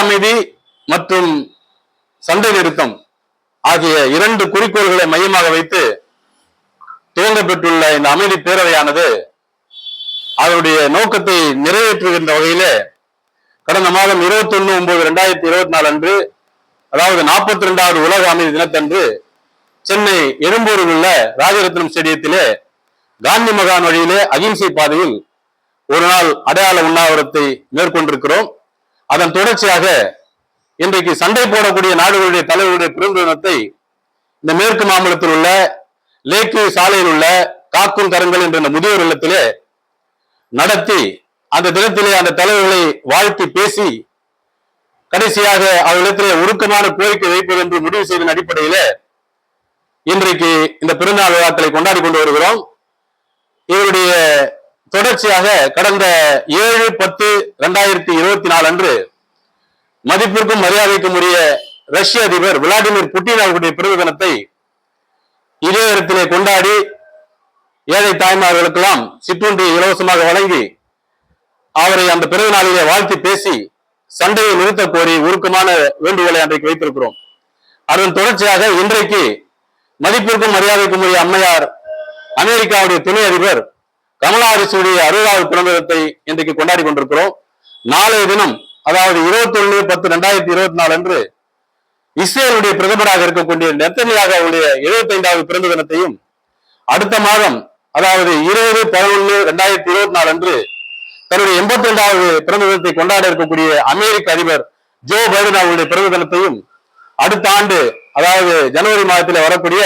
அமைதி மற்றும் சண்டை நிறுத்தம் ஆகிய இரண்டு குறிக்கோள்களை மையமாக வைத்து துவங்கப்பட்டுள்ள இந்த அமைதி பேரவையானது அதனுடைய நோக்கத்தை நிறைவேற்றுகின்ற வகையிலே கடந்த மாதம் 21/9/2024 அன்று, அதாவது 42வது உலக அமைதி தினத்தன்று சென்னை எழும்பூரில் உள்ள ராஜரத்னம் ஸ்டேடியத்திலே காந்தி மகான் வழியிலே அகிம்சை பாதையில் ஒரு நாள் அடையாள உண்ணாவிரத்தை மேற்கொண்டிருக்கிறோம். அதன் தொடர்ச்சியாக இன்றைக்கு சண்டை போடக்கூடிய நாடுகளுடைய தலைவருடைய பிறந்த தினத்தை இந்த மேற்கு மாநிலத்தில் உள்ள லேக்கு சாலையில் உள்ள காக்கும் கரங்கள் என்ற முதியோர் இல்லத்திலே நடத்தி அந்த தினத்திலே அந்த தலைவர்களை வாழ்த்தி பேசி கடைசியாக அவர்களிடத்திலே உருக்கமான கோரிக்கை வைப்பது என்று முடிவு செய்ததன் அடிப்படையிலே இன்றைக்கு இந்த பிறந்தநாள் விழாக்களை கொண்டாடி கொண்டு வருகிறோம். இவருடைய தொடர்ச்சியாக கடந்த 7/10/2024 அன்று மதிப்பிற்கும் மரியாதைக்கும் உரிய ரஷ்ய அதிபர் விளாடிமிர் புட்டின் அவர்களுடைய பிறந்த தினத்தை இதே இடத்திலே கொண்டாடி ஏழை தாய்மார்களுக்கெல்லாம் சிற்றுண்டி இலவசமாக வழங்கி அவரை அந்த பிறந்த நாளிலே வாழ்த்தி பேசி சண்டையை நிறுத்த கோரி உருக்கமான வேண்டுகோளை அன்றைக்கு வைத்திருக்கிறோம். அதன் தொடர்ச்சியாக இன்றைக்கு மதிப்பிற்கும் மரியாதைக்கும் உரிய அம்மையார் அமெரிக்காவுடைய துணை அதிபர் கமலா ஹாரிஸுடைய 60வது பிறந்த தினத்தை இன்றைக்கு கொண்டாடி கொண்டிருக்கிறோம். நாளைய தினம், அதாவது 21/10/2024 அன்று இஸ்ரேலுடைய பிரதமராக இருக்கக்கூடிய நெத்தன்யாகு அவருடைய 75வது பிறந்த தினத்தையும், அடுத்த மாதம் அதாவது 20/11/2024 அன்று தன்னுடைய 82வது பிறந்த தினத்தை கொண்டாட இருக்கக்கூடிய அமெரிக்க அதிபர் ஜோ பைடன் அவருடைய பிறந்த தினத்தையும், அடுத்த ஆண்டு அதாவது ஜனவரி மாதத்தில் வரக்கூடிய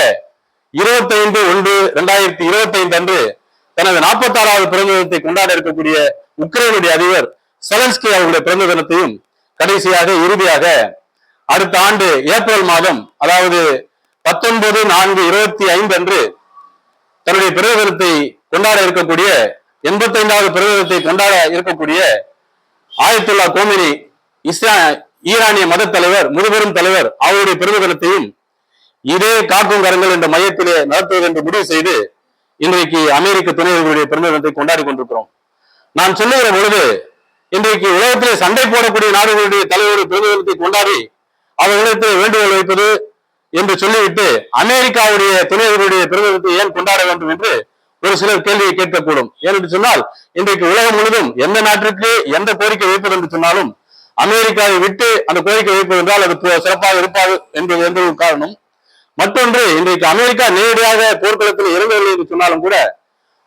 25/1/2025 அன்று தனது 46வது பிறந்த தினத்தை கொண்டாட இருக்கக்கூடிய உக்ரைனுடைய அதிபர் செலன்ஸ்கி அவருடைய பிறந்த தினத்தையும், கடைசியாக இறுதியாக அடுத்த ஆண்டு ஏப்ரல் மாதம் அதாவது 19/4/25 அன்று தன்னுடைய பிறந்த தினத்தை கொண்டாட இருக்கக்கூடிய 85வது பிறந்த தினத்தை கொண்டாட இருக்கக்கூடிய ஆயத்துல்லா கோமினி ஈரானிய மத தலைவர், முதுபெரும் தலைவர் அவருடைய பிறந்த தினத்தையும் இதே காக்கும் கரங்கள் என்ற மையத்திலே நடத்துவது என்று முடிவு செய்து இன்றைக்கு அமெரிக்க துணைவர்களுடைய பிறந்த தினத்தை கொண்டாடி கொண்டிருக்கிறோம். நான் சொல்லுகிற பொழுது இன்றைக்கு உலகத்திலே சண்டை போடக்கூடிய நாடுகளுடைய தலைவருடைய பிறந்த தினத்தை கொண்டாடி அவர்களிடத்தில் வேண்டுகோள் வைப்பது என்று சொல்லிவிட்டு அமெரிக்காவுடைய துணைவர்களுடைய பிறந்த தினத்தை ஏன் கொண்டாட வேண்டும் என்று ஒரு சிலர் கேள்வியை கேட்கக்கூடும். ஏனென்று சொன்னால் இன்றைக்கு உலகம் முழுவதும் எந்த நாட்டிற்கு எந்த கோரிக்கை வைப்பது என்று சொன்னாலும் அமெரிக்காவை விட்டு அந்த கோரிக்கை வைப்பது என்றால் அது சிறப்பாக இருப்பாது என்பது எந்த ஒரு காரணம். மற்றொன்று, இன்றைக்கு அமெரிக்கா நேரடியாக போர்க்களத்தில் இறங்கவில்லை என்று சொன்னாலும் கூட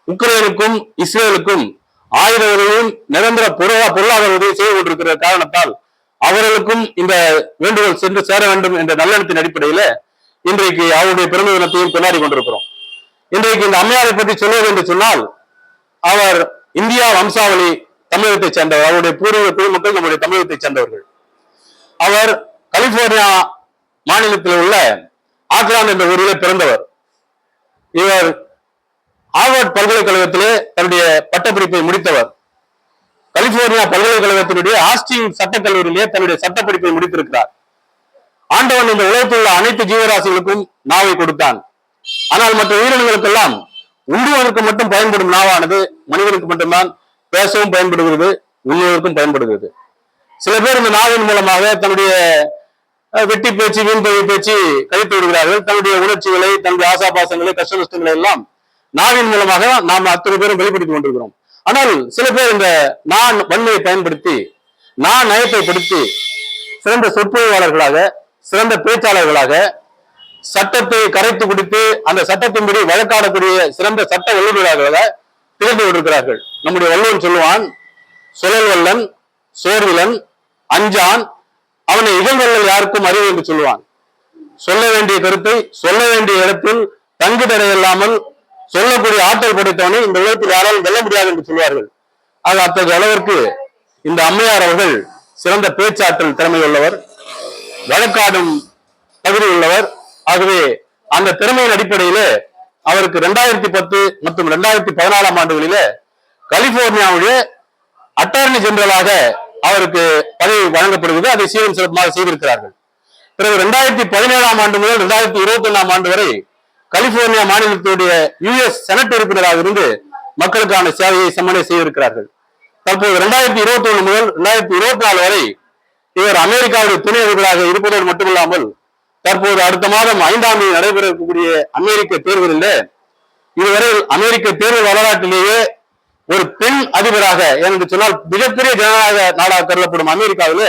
உக்ரைனுக்கும் இஸ்ரேலுக்கும் ஆயுத உதவியும் நிரந்தர பொருளாதார உதவி செய்து கொண்டிருக்கிற காரணத்தால் அவர்களுக்கும் இந்த வேண்டுகோள் சென்று சேர வேண்டும் என்ற நல்லெண்ணத்தின் அடிப்படையில இன்றைக்கு அவருடைய பிறந்த தினத்தையும் கொண்டாடி கொண்டிருக்கிறோம். இன்றைக்கு இந்த அம்மையாரை பற்றி சொல்வது என்று சொன்னால், அவர் இந்தியா வம்சாவளி தமிழகத்தை சேர்ந்தவர். அவருடைய பூர்வீக குடிமக்கள் நம்முடைய தமிழகத்தை சேர்ந்தவர்கள். அவர் கலிபோர்னியா மாநிலத்தில் உள்ள ஆக்லாந்து என்ற ஊரிலே பிறந்தவர். இவர் ஹார்வர்ட் பல்கலைக்கழகத்திலே தன்னுடைய பட்டப்படிப்பை முடித்தவர். கலிபோர்னியா பல்கலைக்கழகத்தினுடைய ஆஸ்டின் சட்டக்கல்லூரியிலே தன்னுடைய சட்டப்படிப்பை முடித்திருக்கிறார். ஆண்டவன் இந்த உலகத்தில் உள்ள அனைத்து ஜீவராசிகளுக்கும் நாவை கொடுத்தான். ஆனால் மற்ற உயிரினங்களுக்கெல்லாம் உண்ணுவதற்கு மட்டும் பயன்படும் நாவானது மனிதனுக்கு மட்டும்தான் பேசவும் பயன்படுகிறது, உண்ணுவதற்கும் பயன்படுகிறது. சில பேர் இந்த நாவின் மூலமாக தன்னுடைய வெட்டி பேச்சு, வீண்பழி பேச்சு கழித்து விடுகிறார்கள். தன்னுடைய உணர்ச்சிகளை, தன்னுடைய ஆசாபாசங்களை, கஷ்ட நஷ்டங்களை எல்லாம் நாவின் மூலமாக நாம் அத்தனை பேரும் வெளிப்படுத்திக் கொண்டிருக்கிறோம். ஆனால் சில பேர் இந்த நான் வன்மையை பயன்படுத்தி, நான் நயத்தைப்படுத்தி சிறந்த சொற்பொழிவாளர்களாக, சிறந்த பேச்சாளர்களாக, சட்டத்தை கரைத்து குடித்து அந்த சட்டத்தின்படி வழக்காடக்கூடிய சிறந்த சட்ட வல்லுநர்களாக திகழ்ந்து கொண்டிருக்கிறார்கள். நம்முடைய வள்ளுவன் சொல்லுவான், சுழல் வல்லன் சோர்விலன் அஞ்சான் அவனை இகழ்வல்லல் யாருக்கும் அறிவு என்று சொல்லுவான். சொல்ல வேண்டிய கருத்தை சொல்ல வேண்டிய இடத்தில் தங்குதடை இல்லாமல் சொல்லக்கூடிய ஆற்றல் படைத்தவனை இந்த உலகத்தில் யாராலும் வெல்ல முடியாது என்று சொல்வார்கள். ஆக அத்தகைய அளவிற்கு இந்த அம்மையார் அவர்கள் சிறந்த பேச்சாற்றல் திறமை உள்ளவர், வழக்காடும் தகுதி உள்ளவர். ஆகவே அந்த திறமையின் அடிப்படையிலே அவருக்கு 2010 மற்றும் 2014 ஆண்டுகளிலே கலிபோர்னியாவுடைய அட்டார்னி ஜெனரலாக அவருக்கு பதவி வழங்கப்படுகிறது. அதை சீரும் சிறப்பாக செய்திருக்கிறார்கள். பிறகு 2017 ஆண்டு முதல் 2021 ஆண்டு வரை கலிபோர்னியா மாநிலத்துடைய யுஎஸ் செனட் உறுப்பினராக இருந்து மக்களுக்கான சேவையை செம்மனை செய்திருக்கிறார்கள். தற்போது 2021 முதல் 2024 வரை இவர் அமெரிக்காவுடைய துணை அதிபராக இருப்பதோடு மட்டுமில்லாமல் தற்போது அடுத்த மாதம் 5ஆம் தேதி நடைபெற இருக்கக்கூடிய அமெரிக்க தேர்தலில் இதுவரை அமெரிக்க தேர்தல் வரலாற்றிலேயே ஒரு பெண் அதிபராக என்று சொன்னால் மிகப்பெரிய ஜனநாயக நாடாக கருதப்படும் அமெரிக்காவில்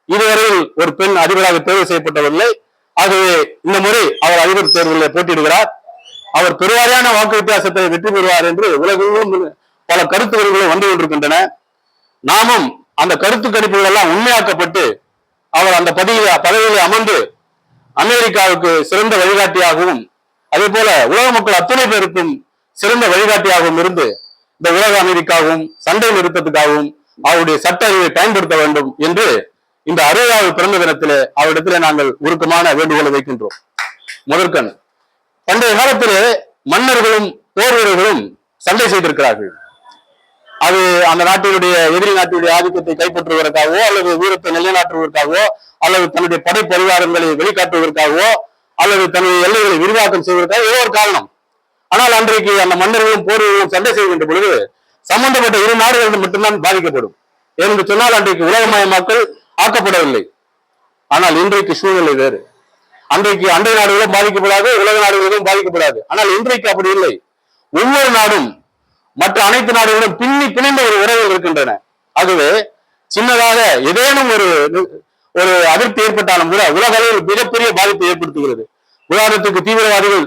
இதுவரையில் ஒரு பெண் அதிபராக தேர்வு செய்யப்பட்டதில்லை. ஆகவே இந்த முறை அவர் அதிபர் தேர்தலில் போட்டியிடுகிறார். அவர் பெருவாரியான வாக்கு வித்தியாசத்தை வெற்றி பெறுவார் என்று உலகெங்கும் பல கருத்து கணிப்புகள் வந்து கொண்டிருக்கின்றன. நாமும் அந்த கருத்து கணிப்புகள் எல்லாம் உண்மையாக்கப்பட்டு அவர் அந்த பதவியில் அமர்ந்து அமெரிக்காவுக்கு சிறந்த வழிகாட்டியாகவும் அதே போல உலக மக்கள் அத்தனை பேருக்கும் சிறந்த வழிகாட்டியாகவும் இருந்து இந்த உலக அமைதிக்காகவும் சண்டை நிறுத்தத்துக்காகவும் அவருடைய சட்ட அறிவை பயன்படுத்த வேண்டும் என்று இந்த 60வது பிறந்த தினத்திலே அவரிடத்திலே நாங்கள் உருக்கமான வேண்டுகோளை வைக்கின்றோம். முதற்கண் பண்டைய காலத்திலே மன்னர்களும் போர் வீரர்களும் சண்டை செய்திருக்கிறார்கள். அது அந்த நாட்டினுடைய எதிரி நாட்டினுடைய ஆதிக்கத்தை கைப்பற்றுவதற்காகவோ அல்லது வீரத்தை நிலைநாட்டுவதற்காகவோ அல்லது தன்னுடைய படை பரிவாரங்களை வெளிக்காட்டுவதற்காகவோ அல்லது தன்னுடைய எல்லைகளை விரிவாக்கம் செய்வதற்காக ஏதோ ஒரு காரணம். ஆனால் அன்றைக்கு அந்த மன்னர்களும் போர்களும் சண்டை செய்கின்ற பொழுது சம்பந்தப்பட்ட இரு நாடுகள் மட்டும்தான் பாதிக்கப்படும். என்று சொன்னால் அன்றைக்கு உலகமயமாக்கல் ஆக்கப்படவில்லை. ஆனால் இன்றைக்கு சூழ்நிலை வேறு. அன்றைக்கு அண்டை நாடுகளும் பாதிக்கப்படாது, உலக நாடுகளும் பாதிக்கப்படாது. ஆனால் இன்றைக்கு அப்படி இல்லை. ஒவ்வொரு நாடும் மற்ற அனைத்து நாடுகளும் பிணைந்த ஒரு உறவுகள் இருக்கின்றன. ஆகவே சின்னதாக ஏதேனும் ஒரு அதிருப்தி ஏற்பட்டாலும் கூட உலக அளவில் மிகப்பெரிய பாதிப்பை ஏற்படுத்துகிறது. உதாரணத்துக்கு தீவிரவாதிகள்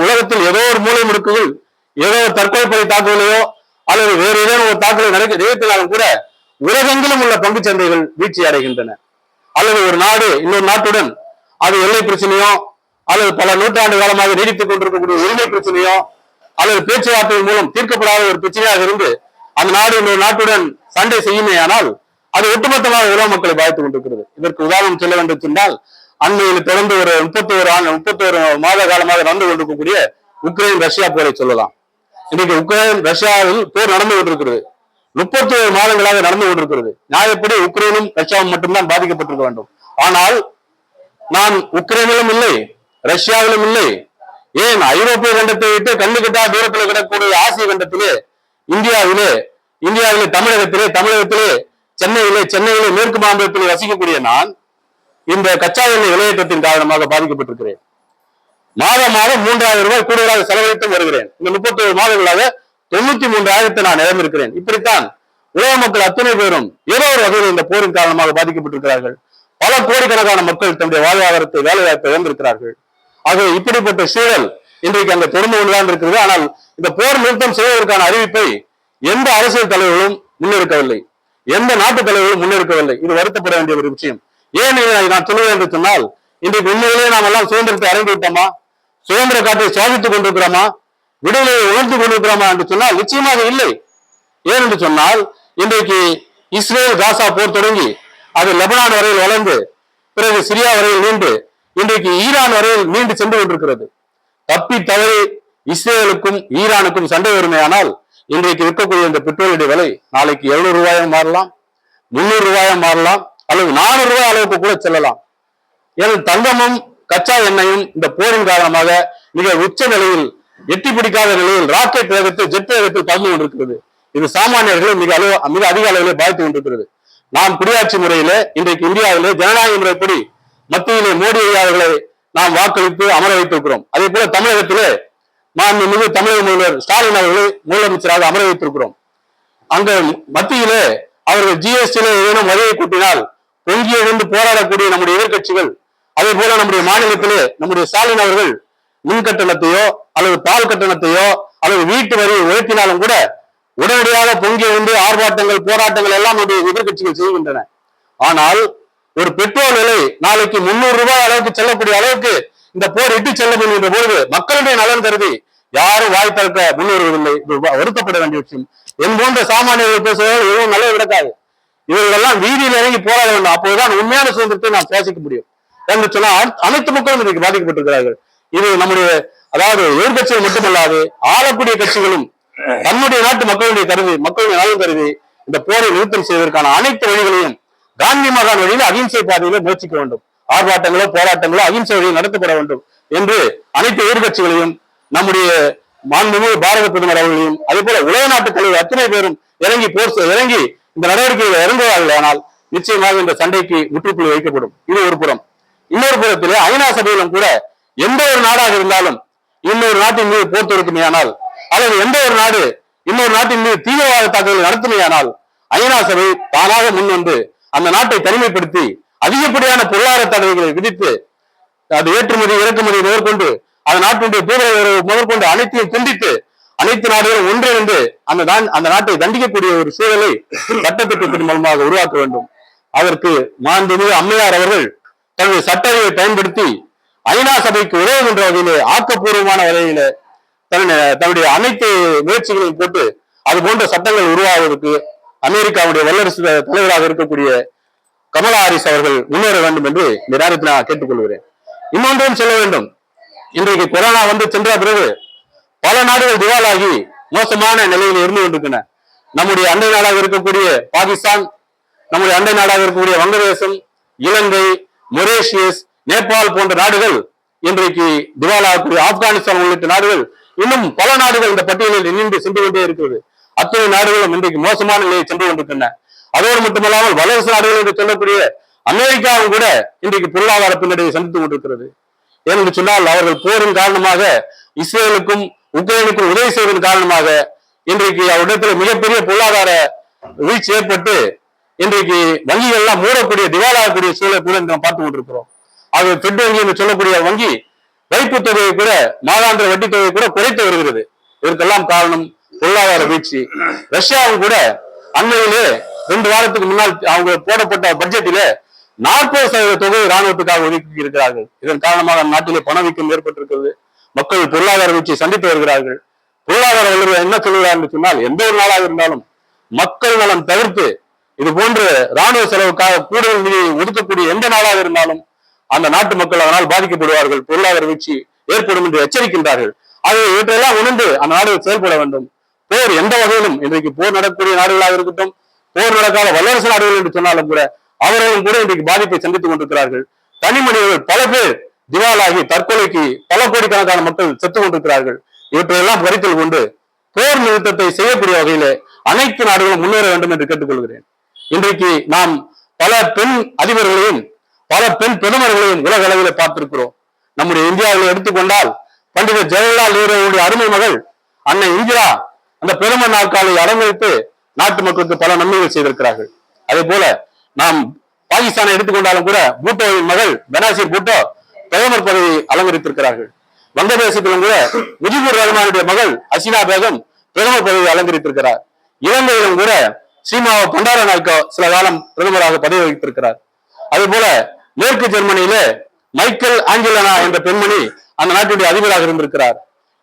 உலகத்தில் ஏதோ ஒரு மூலை முடுக்குகள் ஏதோ ஒரு தற்கொலைப்படை தாக்குதலையோ அல்லது வேறு ஏதேனும் ஒரு தாக்குதலை நிகழ்த்தினாலும் கூட உலகெங்கிலும் உள்ள பங்கு சந்தைகள் வீழ்ச்சி அடைகின்றன. அல்லது ஒரு நாடு இன்னொரு நாட்டுடன் அது எல்லை பிரச்சனையோ அல்லது பல நூற்றாண்டு காலமாக நீடித்துக் கொண்டிருக்கக்கூடிய உரிமை பிரச்சனையோ அல்லது பேச்சுவார்த்தை மூலம் தீர்க்கப்படாத ஒரு பிரச்சனையாக இருந்து அந்த நாடு இன்னொரு நாட்டுடன் சண்டை செய்யுமேயானால் அது ஒட்டுமொத்தமாக உலக மக்களை பாதித்துக் கொண்டிருக்கிறது. இதற்கு உதாரணம் சொல்ல வேண்டும் சொன்னால் அண்மையில் தொடர்ந்து ஒரு 31 மாத காலமாக நடந்து கொண்டிருக்கக்கூடிய உக்ரைன் ரஷ்யா போரை சொல்லலாம். இன்றைக்கு உக்ரைன் ரஷ்யாவில் போர் நடந்து கொண்டிருக்கிறது. 31 மாதங்களாக நடந்து கொண்டிருக்கிறது. நியாயப்படி உக்ரைனும் ரஷ்யாவும் மட்டும்தான் பாதிக்கப்பட்டிருக்க வேண்டும். ஆனால் நான் உக்ரைனிலும் இல்லை, ரஷ்யாவிலும் இல்லை, ஏன் ஐரோப்பிய கண்டத்தை விட்டு கண்ணுக்கிட்டா தூரத்தில் கிடக்கக்கூடிய ஆசிய கண்டத்திலே இந்தியாவிலே தமிழகத்திலே சென்னையிலே மேற்கு மாம்பலத்திலே வசிக்கக்கூடிய நான் இந்த கச்சா எண்ணெய் விலையேற்றத்தின் காரணமாக பாதிக்கப்பட்டிருக்கிறேன். மாதம் 3000 ரூபாய் கூடுதலாக செலவழித்து வருகிறேன். இந்த 31 மாதங்களாக 93,000 நான் இழந்திருக்கிறேன். இப்படித்தான் உலக மக்கள் அத்தனை பேரும் ஏதோ ஒரு வகையில் இந்த போரின் காரணமாக பாதிக்கப்பட்டிருக்கிறார்கள். பல கோடிக்கணக்கான மக்கள் தன்னுடைய வாழ்வாதாரத்தை வேலைவாய்ப்பை இழந்திருக்கிறார்கள். ஆகவே இப்படிப்பட்ட சூழல் இன்றைக்கு அங்க தொடர்ந்து கொண்டுதான் இருக்கிறது. ஆனால் இந்த போர் நிறுத்தம் செய்வதற்கான அறிவிப்பை எந்த அரசியல் தலைவர்களும் முன்னெடுக்கவில்லை, எந்த நாட்டு தலைவர்களும் முன்னெடுக்கவில்லை. இது வருத்தப்பட வேண்டிய ஒரு விஷயம். ஏன் நான் சொல்லுவேன் என்று சொன்னால் இன்றைக்கு உண்மையிலேயே நாம் எல்லாம் சுதந்திரத்தை அடைந்து விட்டோமா, சுதந்திர காற்றை சுவாசித்துக் கொண்டிருக்கிறோமா, விடுதலையை உணர்ந்து கொண்டிருக்கிறோமா என்று சொன்னால் நிச்சயமாக இல்லை. ஏன் என்று சொன்னால் இன்றைக்கு இஸ்ரேல் காசா போர் தொடங்கி அது லெபனான் வரையில் வளர்ந்து பிறகு சிரியா வரையில் நீண்டு இன்றைக்கு ஈரான் வரையில் நீண்டு சென்று கொண்டிருக்கிறது. தப்பி தவறி இஸ்ரேலுக்கும் ஈரானுக்கும் சண்டை வருமையானால் இன்றைக்கு இருக்கக்கூடிய இந்த பெட்ரோலுடைய விலை நாளைக்கு 700 ரூபாயாக மாறலாம், 300 ரூபாயாக மாறலாம், அல்லது 400 ரூபாய் அளவுக்கு கூட செல்லலாம். ஏன் தங்கமும் கச்சா எண்ணெயும் இந்த போரின் காரணமாக மிக உச்ச நிலையில் எட்டி பிடிக்காத நிலையில் ராக்கெட் வேகத்தில் ஜெட் வேகத்தில் பறந்து கொண்டிருக்கிறது. இது சாமானியர்களை மிக அதிக அளவிலே பாதித்துக் கொண்டிருக்கிறது. நாம் குடியாட்சி முறையிலே இன்றைக்கு இந்தியாவிலே ஜனநாயக முறைப்படி மத்தியிலே மோடி அவர்களை நாம் வாக்களித்து அமர வைத்திருக்கிறோம். அதே போல தமிழகத்திலே மாண்புமிகு தமிழக முதல்வர் ஸ்டாலின் அவர்களை முதலமைச்சராக அமர வைத்திருக்கிறோம். அங்க மத்தியிலே அவர்கள் ஜிஎஸ்டியில ஏதேனும் வகையை கூட்டினால் பொங்கி எழுந்து போராடக்கூடிய நம்முடைய எதிர்கட்சிகள், அதே போல நம்முடைய மாநிலத்திலே நம்முடைய ஸ்டாலின் அவர்கள் மின் கட்டணத்தையோ அல்லது பால் கட்டணத்தையோ அல்லது வீட்டு வரியை உயர்த்தினாலும் கூட உடனடியாக பொங்கி எழுந்து ஆர்ப்பாட்டங்கள் போராட்டங்கள் எல்லாம் நம்முடைய எதிர்கட்சிகள் செய்கின்றன. ஆனால் ஒரு பெட்ரோல் விலை நாளைக்கு 300 ரூபாய் அளவுக்கு செல்லக்கூடிய அளவுக்கு இந்த போர் இட்டு செல்லும் என்ற பொழுது மக்களுடைய நலன் கருதி யாரும் வாய் திறக்க முன்வருவதில்லை. வருத்தப்பட வேண்டிய விஷயம். என் போன்ற சாமானியர்கள் பேசுவதால் எதுவும் நல்லது கிடக்காது. இவர்களெல்லாம் வீதியில் இறங்கி போராட வேண்டும். அப்போதுதான் உண்மையான சுதந்திரத்தை நாம் சுவாசிக்க முடியும் என்று சொன்னால் அனைத்து மக்களும் இன்றைக்கு பாதிக்கப்பட்டிருக்கிறார்கள். இது நம்முடைய அதாவது எதிர்கட்சிகள் மட்டுமல்லாது ஆளக்கூடிய கட்சிகளும் தன்னுடைய நாட்டு மக்களுடைய நலன் கருதி இந்த போரை நிறுத்தம் செய்வதற்கான அனைத்து வழிகளையும் காந்தி மகான் வழியில் அகிம்சை பாதையில முயற்சிக்க வேண்டும். ஆர்ப்பாட்டங்களோ போராட்டங்களோ அகிம்சை வழியில் நடத்தப்பட வேண்டும் என்று அனைத்து எதிர்கட்சிகளையும் நம்முடைய மாண்புமிகு பாரத பிரதமர் அவர்களையும் அதே போல உலக நாட்டு தலைவர் அத்தனை பேரும் இறங்கி இந்த நடவடிக்கைகளை இறங்குவார்கள். ஆனால் நிச்சயமாக இந்த சண்டைக்கு முற்றுப்புள்ளி வைக்கப்படும். இது ஒரு புறம். இன்னொரு புறத்திலே ஐநா சபையிலும் கூட எந்த ஒரு நாடாக இருந்தாலும் இன்னொரு நாட்டின் மீது போர் தொடுக்குமையானால் அல்லது எந்த ஒரு நாடு இன்னொரு நாட்டின் மீது தீவிரவாத தாக்குதல் நடத்துமையானால் ஐநா சபை தானாக முன் வந்து அந்த நாட்டை தனிமைப்படுத்தி அதிகப்படியான பொருளாதார தடைகளை விதித்து அது ஏற்றுமதி இறக்குமதி முதற்கொண்டு அந்த நாட்டினுடைய தூதரக முதற்கொண்டு அனைத்தையும் துண்டித்து அனைத்து நாடுகளும் ஒன்றிணைந்து அந்த நாட்டை தண்டிக்கக்கூடிய ஒரு சூழலை சட்டத்திட்டத்தின் மூலமாக உருவாக்க வேண்டும். அதற்கு மாண்புமிகு அம்மையார் அவர்கள் தன்னுடைய சட்ட அறிவை பயன்படுத்தி ஐநா சபைக்கு உதவும் என்ற வகையிலே ஆக்கப்பூர்வமான வகையில தன்னுடைய அனைத்து முயற்சிகளையும் போட்டு அது போன்ற சட்டங்கள் உருவாவதற்கு அமெரிக்காவுடைய வல்லரசு தலைவராக இருக்கக்கூடிய கமலா ஹாரிஸ் அவர்கள் முன்னேற வேண்டும் என்று இந்த நேரத்தில் நான் கேட்டுக்கொள்கிறேன். இன்னொன்றையும் சொல்ல வேண்டும். இன்றைக்கு கொரோனா வந்து சென்ற பிறகு பல நாடுகள் திவாலாகி மோசமான நிலையில் இருந்து கொண்டிருக்கின்றன. நம்முடைய அண்டை நாடாக இருக்கக்கூடிய பாகிஸ்தான், நம்முடைய அண்டை நாடாக இருக்கக்கூடிய வங்கதேசம், இலங்கை, மொரேஷியஸ், நேபாள் போன்ற நாடுகள் இன்றைக்கு திவாலாகக்கூடிய ஆப்கானிஸ்தான் உள்ளிட்ட நாடுகள், இன்னும் பல நாடுகள் இந்த பட்டியலில் நின்று சென்று கொண்டே இருக்கிறது. அத்தனை நாடுகளும் இன்றைக்கு மோசமான நிலையை சென்று கொண்டிருக்கின்றன. அதோடு மட்டுமல்லாமல் வல்லரசு நாடுகள் என்று சொல்லக்கூடிய அமெரிக்காவும் கூட இன்றைக்கு பொருளாதார பின்னடைவை சந்தித்துக் கொண்டிருக்கிறது. ஏனென்று சொன்னால் அவர்கள் போரின் காரணமாக இஸ்ரேலுக்கும் உக்ரைனுக்கும் உதவி செய்வதன் காரணமாக இன்றைக்கு அவரிடத்தில் மிகப்பெரிய பொருளாதார வீழ்ச்சி ஏற்பட்டு இன்றைக்கு வங்கிகள் எல்லாம் மூடக்கூடிய திவாலாகக்கூடிய சூழலை கூட நாம் பார்த்து கொண்டிருக்கிறோம். அது பெட் வங்கி என்று சொல்லக்கூடிய வங்கி வைப்பு தொகையை கூட மாதாந்திர வட்டி தொகையை கூட குறைத்து வருகிறது. இதற்கெல்லாம் காரணம் பொருளாதார வீழ்ச்சி. ரஷ்யாவும் கூட அண்மையிலே 2 வாரத்துக்கு முன்னால் அவங்க போடப்பட்ட பட்ஜெட்டிலே 40% தொகை ராணுவத்துக்காக ஒதுக்கி இருக்கிறார்கள். இதன் காரணமாக நாட்டிலே பணவீக்கம் ஏற்பட்டிருக்கிறது. மக்கள் பொருளாதார வீழ்ச்சியை சந்தித்து வருகிறார்கள். பொருளாதார வல்லுநர் என்ன சொல்கிறார் என்று சொன்னால், எந்த ஒரு நாளாக இருந்தாலும் மக்கள் நலம் தவிர்த்து இது போன்ற ராணுவ செலவுக்காக கூடுதல் நிதி ஒதுக்கக்கூடிய எந்த நாளாக இருந்தாலும் அந்த நாட்டு மக்கள் அதனால் பாதிக்கப்படுவார்கள், பொருளாதார வீழ்ச்சி ஏற்படும் என்று எச்சரிக்கின்றார்கள். ஆகவே இவற்றையெல்லாம் உணர்ந்து அந்த நாடுகள் செயல்பட வேண்டும். போர் எந்த வகையிலும் இன்றைக்கு போர் நடக்கக்கூடிய நாடுகளாக இருக்கட்டும், போர் நடக்காத வல்லரசு நாடுகள் என்று சொன்னாலும் கூட அவர்களும் கூட இன்றைக்கு பாதிப்பை சந்தித்துக் கொண்டிருக்கிறார்கள். தனி மனிதர்கள் பல பேர் திவாலாகி தற்கொலைக்கு பல கோடிக்கணக்கான மக்கள் செத்துக் கொண்டிருக்கிறார்கள். இவற்றையெல்லாம் கருத்தில் கொண்டு போர் நிறுத்தத்தை செய்யக்கூடிய வகையிலே அனைத்து நாடுகளும் முன்னேற வேண்டும் என்று கேட்டுக்கொள்கிறேன். இன்றைக்கு நாம் பல பெண் அதிபர்களையும் பல பெண் பிரதமர்களையும் உலக அளவில் பார்த்திருக்கிறோம். நம்முடைய இந்தியாவில் எடுத்துக்கொண்டால் பண்டிதர் ஜவஹர்லால் நேருடைய அருமை மகள் அன்னை இந்திரா அந்த பிரதமர் நாற்காலியை அலங்கரித்து நாட்டு மக்களுக்கு பல நன்மைகள் செய்திருக்கிறார்கள். அதே போல நாம் பாகிஸ்தானை எடுத்துக்கொண்டாலும் கூட பூட்டோவின் மகள் பெனாசிர் பூட்டோ பிரதமர் பதவியை அலங்கரித்திருக்கிறார்கள். வங்கதேசத்திலும் கூட முஜிபுர் ரஹ்மானுடைய மகள் ஹசீனா பேகம் பிரதமர் பதவியை அலங்கரித்திருக்கிறார். இலங்கையிலும் கூட சீமாவோ பண்டார நாயக்கோ சில காலம் பிரதமராக பதவி வகித்திருக்கிறார். அதே போல மேற்கு ஜெர்மனியிலே மைக்கேல் ஆஞ்சலனா என்ற பெண்மணி அந்த நாட்டுடைய அதிபராக இருந்திருக்கிறார்.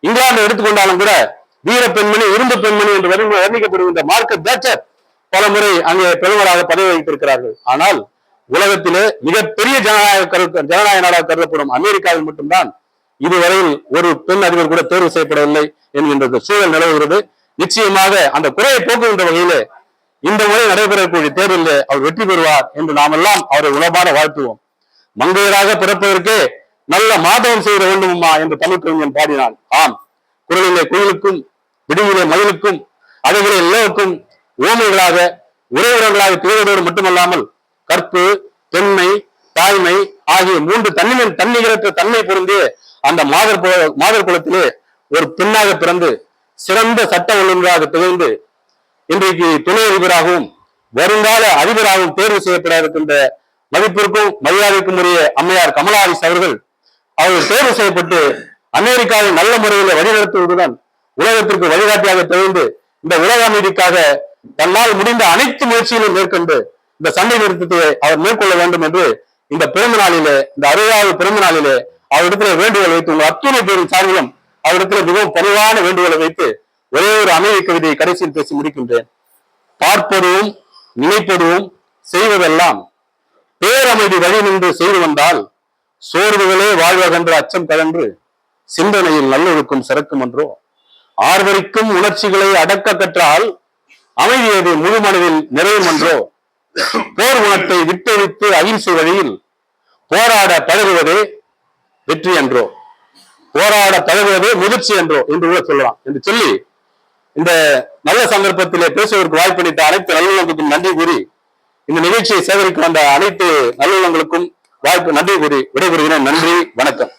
இங்கிலாந்து எடுத்துக்கொண்டாலும் கூட வீர பெண்மணி, இரும்பு பெண்மணி என்று வர்ணிக்கப்படுகின்ற மார்கரெட் தாட்சர் பல முறை அங்கே பிரதமராக பதவி வகித்திருக்கிறார்கள். ஆனால் உலகத்திலே மிகப்பெரிய ஜனநாயக நாடாக கருதப்படும் அமெரிக்காவில் மட்டும்தான் இதுவரையில் ஒரு பெண் அதிபர் கூட தேர்வு செய்யப்படவில்லை என்கின்ற சூழல் நிலவுகிறது. நிச்சயமாக அந்த குறையை போக்குகின்ற வகையிலே இந்த முறை நடைபெறக்கூடிய தேர்தலில் அவர் வெற்றி பெறுவார் என்று நாம் எல்லாம் அவரை உணவான வாழ்த்துவோம். மங்கையராக பிறப்பதற்கே நல்ல மாதவம் செய்ய வேண்டுமா என்று தமிழ் கவிஞன் பாடினான். ஆம், குரலிலே குயிலுக்கும் விடுவிலே மயிலுக்கும் அழகிலே எல்லோருக்கும் ஓமைகளாக உறவுகளாக திகழ்வதோடு மட்டுமல்லாமல் கற்பு, பெண்மை, தாய்மை ஆகிய 3 தன்னிகரற்ற தன்மை பொருந்திய அந்த மாதர் குலத்திலே ஒரு பெண்ணாக பிறந்து சிறந்த சட்ட வல்லுநராக திகழ்ந்து இன்றைக்கு துணை அதிபராகவும் வருங்கால அதிபராகவும் தேர்வு செய்யப்பட இருக்கின்ற மதிப்பிற்கும் மரியாதைக்கும் உரிய அம்மையார் கமலா ஹாரிஸ் அவர்கள் தேர்வு செய்யப்பட்டு அமெரிக்காவில் நல்ல முறையில் வழிநடத்துவதுடன் உலகத்திற்கு வழிகாட்டியாக திகழ்ந்து இந்த உலக அமைதிக்காக தன்னால் முடிந்த அனைத்து முயற்சிகளையும் மேற்கொண்டு இந்த சண்டை நிறுத்தத்தை அவர் மேற்கொள்ள வேண்டும் என்று இந்த பிறந்த நாளிலே, இந்த 60வது பிறந்த நாளிலே அவரிடத்தில் வேண்டுகோள் வைத்து உங்கள் அத்துணை பேரின் சார்பிலும் அவரிடத்தில் மிகவும் பணிவான வேண்டுகோளை வைத்து ஒரே ஒரு அமைதி கவிதையை கடைசியில் பேசி முடிக்கின்றேன். பார்ப்பதும் நினைப்பதும் செய்வதெல்லாம் பேரமைதி வழி நின்று செய்து வந்தால் சோர்வுகளே வாழ்வகன்ற அச்சம் கலன்று சிந்தனையில் நல்லொழுக்கும் சிறக்கும் என்றோ, ஆர்வரிக்கும் உணர்ச்சிகளை அடக்க கற்றால் அமைதியது முழு மனதில் நிறையும் என்றோ, போர் குணத்தை விட்டொழித்து அகிம்சை வழியில் போராட பழகுவதே வெற்றி என்றோ, போராட பழகுவதே முதிர்ச்சி என்றோ என்று கூட சொல்லலாம் என்று சொல்லி இந்த நல்ல சந்தர்ப்பத்திலே பேசுவதற்கு வாய்ப்பளித்த அனைத்து நல்லுள்ளத்துக்கும் நன்றி கூறி இந்த நிகழ்ச்சியை சேகரிக்க வந்த அனைத்து நல்லுள்ளங்களுக்கும் வாய்ப்பு நன்றி கூறி விடைபெறுகிறேன். நன்றி, வணக்கம்.